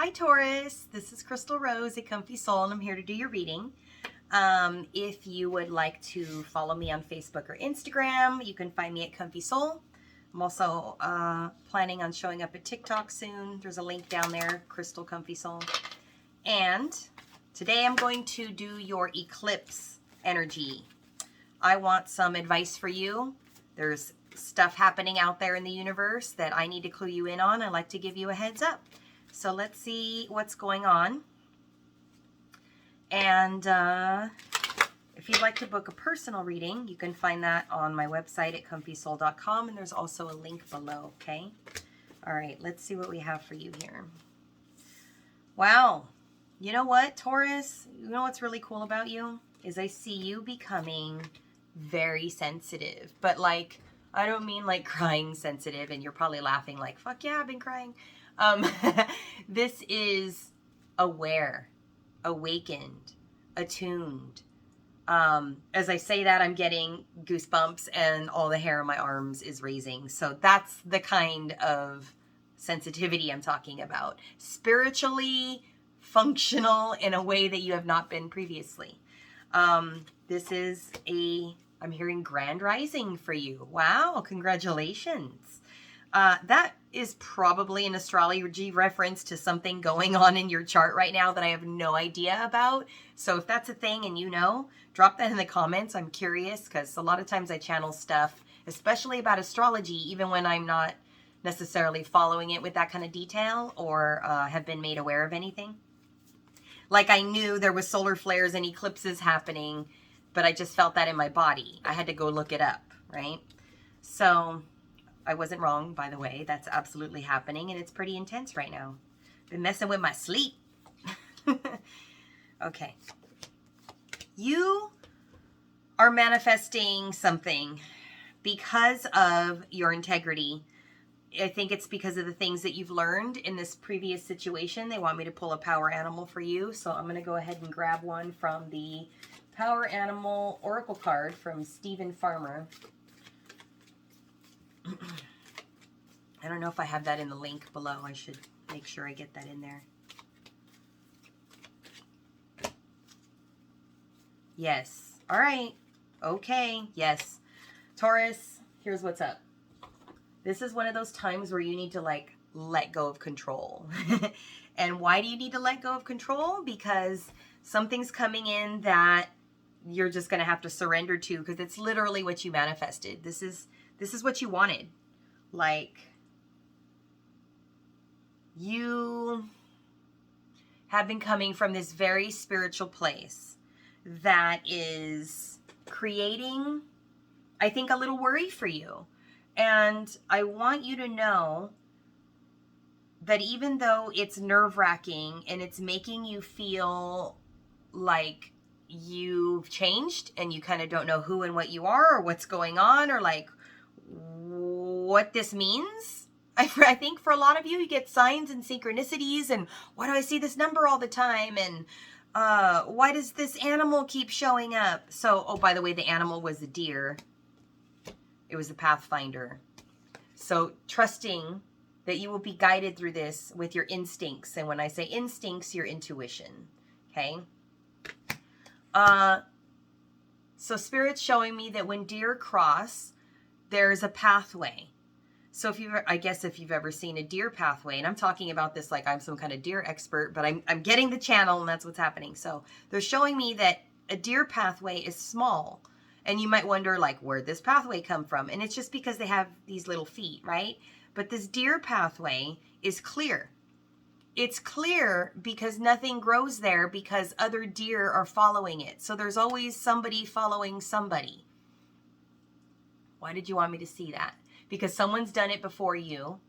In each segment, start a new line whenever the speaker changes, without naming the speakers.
Hi Taurus, this is Crystal Rose at Comfy Soul and I'm here to do your reading. If you would like to follow me on Facebook or Instagram, you can find me at Comfy Soul. I'm also planning on showing up at TikTok soon. There's a link down there, Crystal Comfy Soul. And today I'm going to do your eclipse energy. I want some advice for you. There's stuff happening out there in the universe that I need to clue you in on. I like to give you a heads up. So let's see what's going on. And if you'd like to book a personal reading, you can find that on my website at comfysoul.com, and there's also a link below, okay? All right, let's see what we have for you here. Wow. You know what, Taurus? You know what's really cool about you? Is I see you becoming very sensitive. But like, I don't mean like crying sensitive, and you're probably laughing like, fuck yeah, I've been crying. This is aware, awakened, attuned. As I say that, I'm getting goosebumps and all the hair on my arms is raising. So that's the kind of sensitivity I'm talking about. Spiritually functional in a way that you have not been previously. This is I'm hearing grand rising for you. Wow, congratulations. That is probably an astrology reference to something going on in your chart right now that I have no idea about. So if that's a thing and you know, drop that in the comments. I'm curious because a lot of times I channel stuff, especially about astrology, even when I'm not necessarily following it with that kind of detail or have been made aware of anything. Like I knew there was solar flares and eclipses happening, but I just felt that in my body. I had to go look it up, right? So I wasn't wrong, by the way. That's absolutely happening, and it's pretty intense right now. Been messing with my sleep. Okay. You are manifesting something because of your integrity. I think it's because of the things that you've learned in this previous situation. They want me to pull a power animal for you, so I'm going to go ahead and grab one from the Power Animal Oracle card from Stephen Farmer. I don't know if I have that in the link below. I should make sure I get that in there. Yes. All right. Okay. Yes. Taurus, here's what's up. This is one of those times where you need to like let go of control. And why do you need to let go of control? Because something's coming in that you're just going to have to surrender to, because it's literally what you manifested. This is what you wanted. Like, you have been coming from this very spiritual place that is creating, I think, a little worry for you. And I want you to know that even though it's nerve-wracking and it's making you feel like you've changed and you kind of don't know who and what you are or what's going on or like what this means. I think for a lot of you, you get signs and synchronicities and why do I see this number all the time? And why does this animal keep showing up? So, oh, by the way, the animal was a deer. It was the Pathfinder. So trusting that you will be guided through this with your instincts. And when I say instincts, your intuition. Okay. So Spirit's showing me that when deer cross, there's a pathway. So if you've ever seen a deer pathway, and I'm talking about this like I'm some kind of deer expert, but I'm getting the channel and that's what's happening. So they're showing me that a deer pathway is small. And you might wonder like, where'd this pathway come from? And it's just because they have these little feet, right? But this deer pathway is clear. It's clear because nothing grows there because other deer are following it. So there's always somebody following somebody. Why did you want me to see that? Because someone's done it before you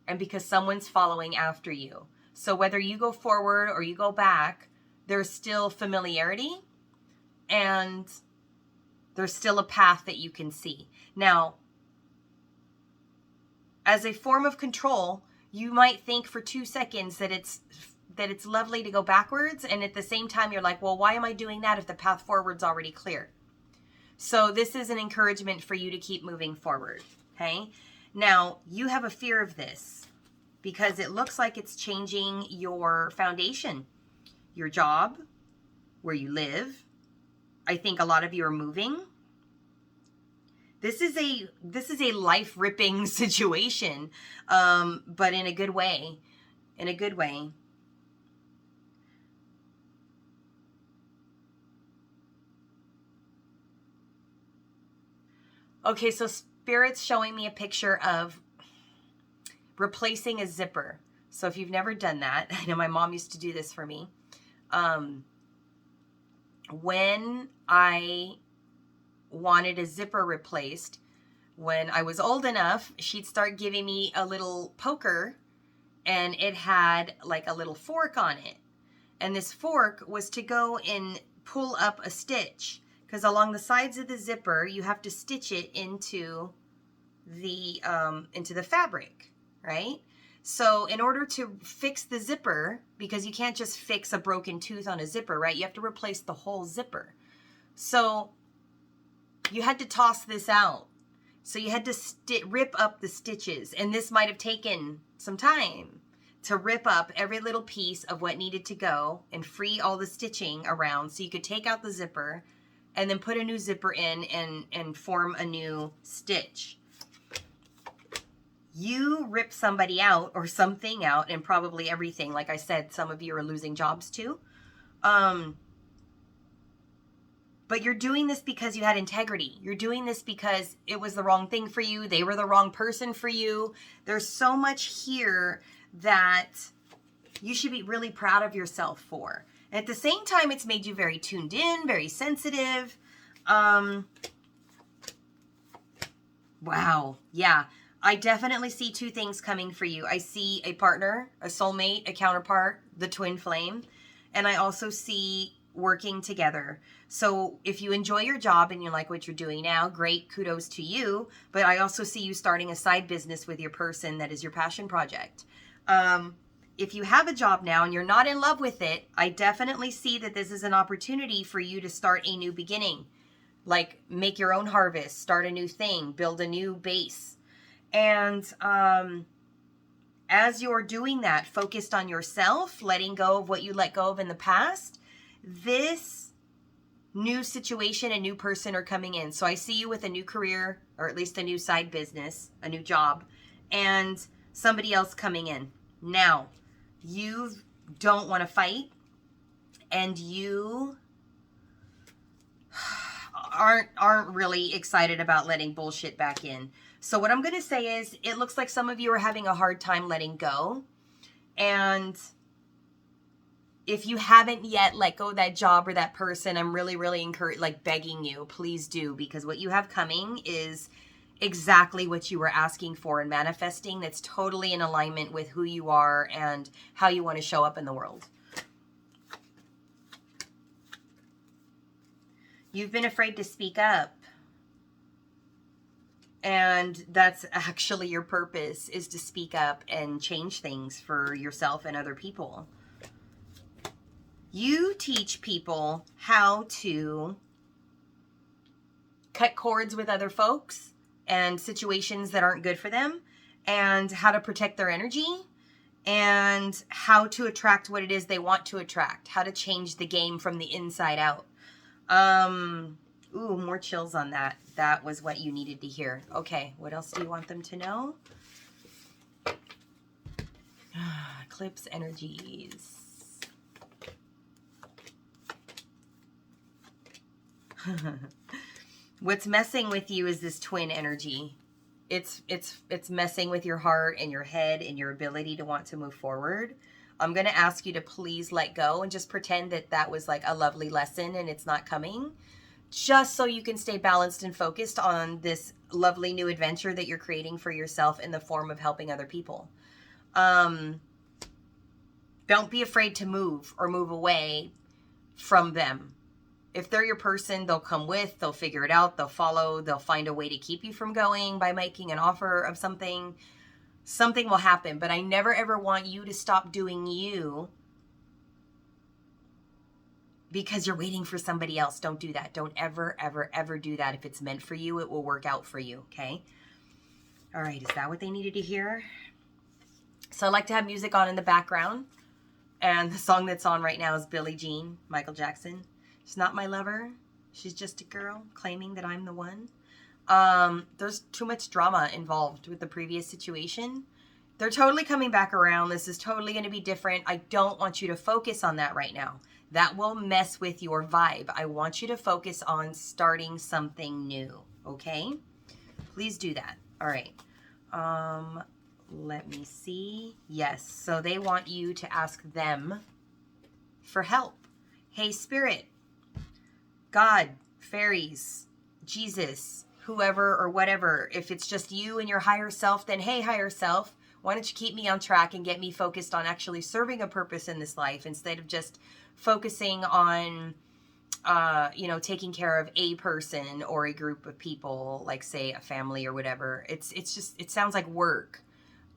and because someone's following after you. So whether you go forward or you go back, there's still familiarity and there's still a path that you can see. Now, as a form of control, you might think for 2 seconds that it's lovely to go backwards, and at the same time you're like, well, why am I doing that if the path forward's already clear? So this is an encouragement for you to keep moving forward, okay? Now, you have a fear of this. because it looks like it's changing your foundation, your job, where you live. I think a lot of you are moving. This is a life-ripping situation, but in a good way. In a good way. Okay, so Spirit's showing me a picture of replacing a zipper. So if you've never done that, I know my mom used to do this for me. When I wanted a zipper replaced, when I was old enough, she'd start giving me a little poker, and it had like a little fork on it. And this fork was to go and pull up a stitch, because along the sides of the zipper, you have to stitch it into the fabric, right? So in order to fix the zipper, because you can't just fix a broken tooth on a zipper, right? You have to replace the whole zipper. So you had to toss this out. So you had to rip up the stitches. And this might have taken some time to rip up every little piece of what needed to go and free all the stitching around so you could take out the zipper and then put a new zipper in and form a new stitch. You rip somebody out or something out, and probably everything. Like I said, some of you are losing jobs too. But you're doing this because you had integrity. You're doing this because it was the wrong thing for you. They were the wrong person for you. There's so much here that you should be really proud of yourself for. And at the same time, it's made you very tuned in, very sensitive. Wow. Yeah. I definitely see two things coming for you. I see a partner, a soulmate, a counterpart, the twin flame. And I also see working together. So if you enjoy your job and you like what you're doing now, great, kudos to you. But I also see you starting a side business with your person that is your passion project. If you have a job now and you're not in love with it, I definitely see that this is an opportunity for you to start a new beginning. Like make your own harvest, start a new thing, build a new base. And as you're doing that, focused on yourself, letting go of what you let go of in the past, this new situation, a new person are coming in. So I see you with a new career, or at least a new side business, a new job, and somebody else coming in. Now, you don't want to fight, and you aren't really excited about letting bullshit back in. So what I'm going to say is, it looks like some of you are having a hard time letting go. And if you haven't yet let go of that job or that person, I'm really, really begging you, please do. Because what you have coming is exactly what you were asking for and manifesting. That's totally in alignment with who you are and how you want to show up in the world. You've been afraid to speak up. And that's actually your purpose, is to speak up and change things for yourself and other people. You teach people how to cut cords with other folks and situations that aren't good for them, and how to protect their energy, and how to attract what it is they want to attract, how to change the game from the inside out. Ooh, more chills on that. That was what you needed to hear. Okay, what else do you want them to know? Eclipse energies. What's messing with you is this twin energy. It's messing with your heart and your head and your ability to want to move forward. I'm going to ask you to please let go and just pretend that that was like a lovely lesson and it's not coming. Just so you can stay balanced and focused on this lovely new adventure that you're creating for yourself in the form of helping other people. Don't be afraid to move or move away from them. If they're your person, they'll come with, they'll figure it out, they'll follow, they'll find a way to keep you from going by making an offer of something. Something will happen, but I never ever want you to stop doing you because you're waiting for somebody else. Don't do that. Don't ever, ever, ever do that. If it's meant for you, it will work out for you, okay? All right, is that what they needed to hear? So I like to have music on in the background. And the song that's on right now is Billie Jean, Michael Jackson. She's not my lover. She's just a girl claiming that I'm the one. There's too much drama involved with the previous situation. They're totally coming back around. This is totally going to be different. I don't want you to focus on that right now. That will mess with your vibe. I want you to focus on starting something new. Okay? Please do that. All right. Let me see. Yes. So they want you to ask them for help. Hey, Spirit, God, fairies, Jesus, whoever or whatever. If it's just you and your higher self, then hey, higher self, why don't you keep me on track and get me focused on actually serving a purpose in this life instead of just focusing on, taking care of a person or a group of people, like say a family or whatever. It sounds like work.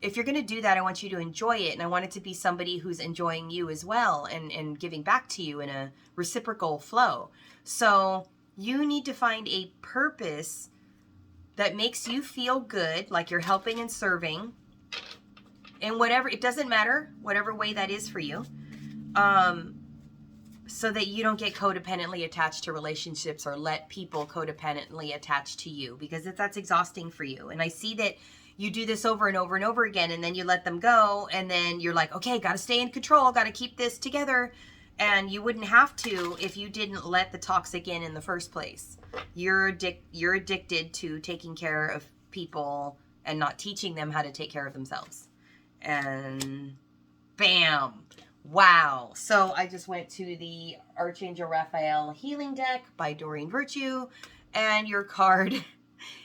If you're going to do that, I want you to enjoy it. And I want it to be somebody who's enjoying you as well and giving back to you in a reciprocal flow. So you need to find a purpose that makes you feel good, like you're helping and serving in whatever, it doesn't matter, whatever way that is for you. So that you don't get codependently attached to relationships or let people codependently attach to you, because that's exhausting for you. And I see that you do this over and over and over again, and then you let them go, and then you're like, okay, got to stay in control, got to keep this together. And you wouldn't have to if you didn't let the toxic in the first place. You're addicted to taking care of people and not teaching them how to take care of themselves. And bam. Wow. So I just went to the Archangel Raphael Healing Deck by Doreen Virtue, and your card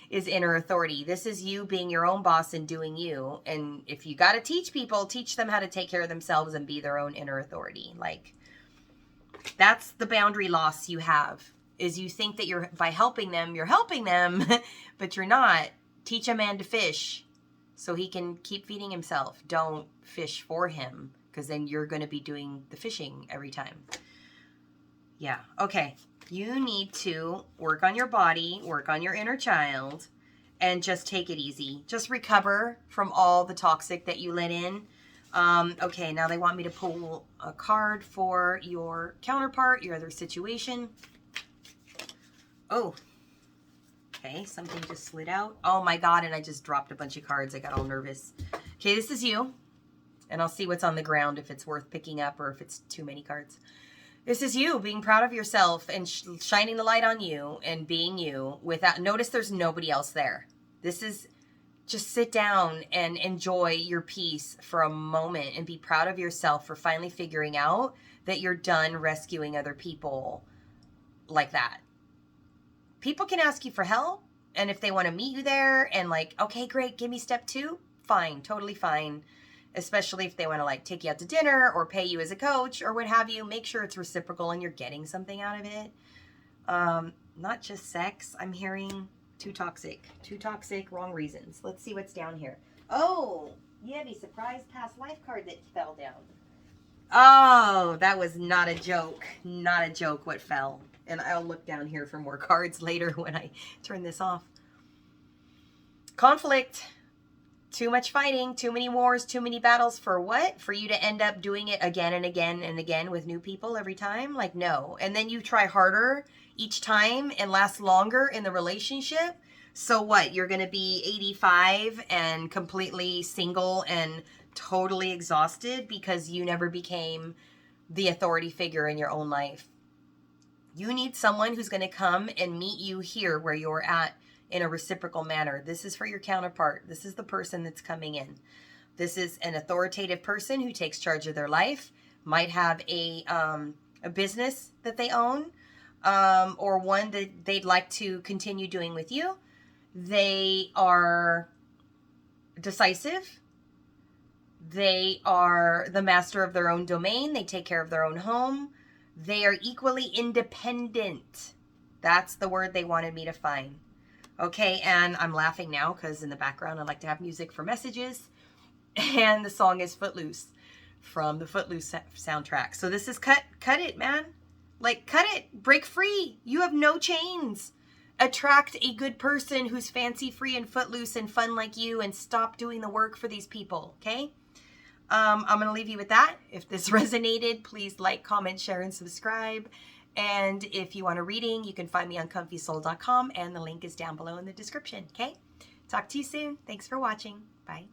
is Inner Authority. This is you being your own boss and doing you. And if you got to teach people, teach them how to take care of themselves and be their own inner authority. Like, that's the boundary loss you have, is you think that by helping them, you're helping them, but you're not. Teach a man to fish so he can keep feeding himself. Don't fish for him, because then you're going to be doing the fishing every time. Yeah. Okay. You need to work on your body, work on your inner child, and just take it easy. Just recover from all the toxic that you let in. Okay, now they want me to pull a card for your counterpart, your other situation. Oh, okay, something just slid out. Oh my God, and I just dropped a bunch of cards. I got all nervous. Okay, this is you. And I'll see what's on the ground, if it's worth picking up or if it's too many cards. This is you being proud of yourself and shining the light on you and being you without, notice there's nobody else there. This is just sit down and enjoy your peace for a moment and be proud of yourself for finally figuring out that you're done rescuing other people like that. People can ask you for help, and if they want to meet you there and like, okay, great, give me step 2, fine, totally fine. Especially if they want to like take you out to dinner or pay you as a coach or what have you, make sure it's reciprocal and you're getting something out of it. Not just sex. I'm hearing too toxic, wrong reasons. Let's see what's down here. Oh, yeah, be surprised past life card that fell down. Oh, that was not a joke. Not a joke what fell. And I'll look down here for more cards later when I turn this off. Conflict. Too much fighting, too many wars, too many battles for what? For you to end up doing it again and again and again with new people every time? Like, no. And then you try harder each time and last longer in the relationship. So what? You're going to be 85 and completely single and totally exhausted because you never became the authority figure in your own life. You need someone who's going to come and meet you here where you're at, in a reciprocal manner. This is for your counterpart. This is the person that's coming in. This is an authoritative person who takes charge of their life, might have a business that they own, or one that they'd like to continue doing with you. They are decisive. They are the master of their own domain. They take care of their own home. They are equally independent. That's the word they wanted me to find. Okay, and I'm laughing now because in the background I like to have music for messages. And the song is Footloose from the Footloose soundtrack. So this is cut it, man. Like, cut it. Break free. You have no chains. Attract a good person who's fancy free and footloose and fun like you, and stop doing the work for these people, okay? I'm going to leave you with that. If this resonated, please like, comment, share, and subscribe. And if you want a reading, you can find me on comfysoul.com, and the link is down below in the description. Okay? Talk to you soon. Thanks for watching. Bye.